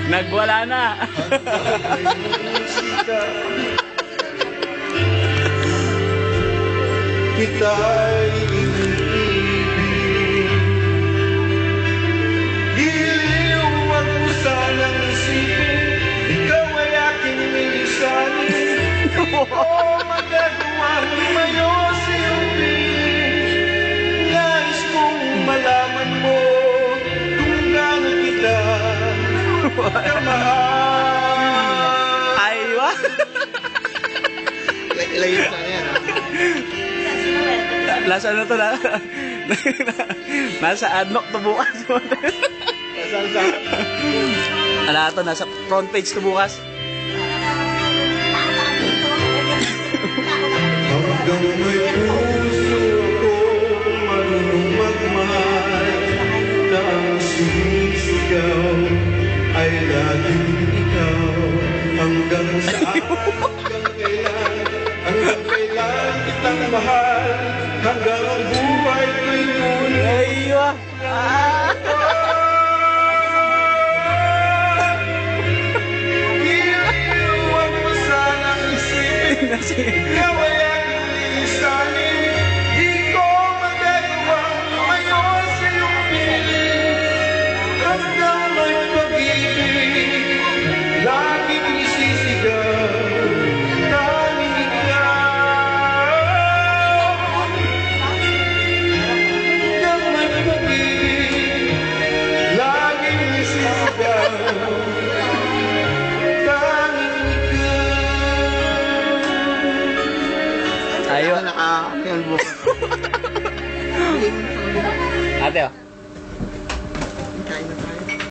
Nagwala na. Kita'y inibig. Giliw, wag mo sanang isipin, ikaw ay aking milisanin. Oo, magagawa lumayo sa iyong piling. Nais kong malaman mo kung gaano kita kamahal. Aywa. Ilayin sa yan, ha? Nasa ano to na? Nasa adnock to bukas. Saan sa? Ala to, nasa front page to bukas. Hanggang may puso ko marunong magmahal, na ang sumisigaw ay laging ikaw. Hanggang saan, hanggang kailan kitang mahal, hanggang ang buhay ko'y ngunit. Aywa. Huwag mo sanang isipin, ikaw ay aking lilisanin. Di ko magagawang lumayo sa iyong piling. Hanggang may pag-ibig, laging isisigaw, tanging ikaw. Hanggang may pag-ibig, laging isisigaw, tanging ikaw. Aywa. Naka-film mo. Ate, oh. Kain na tayo.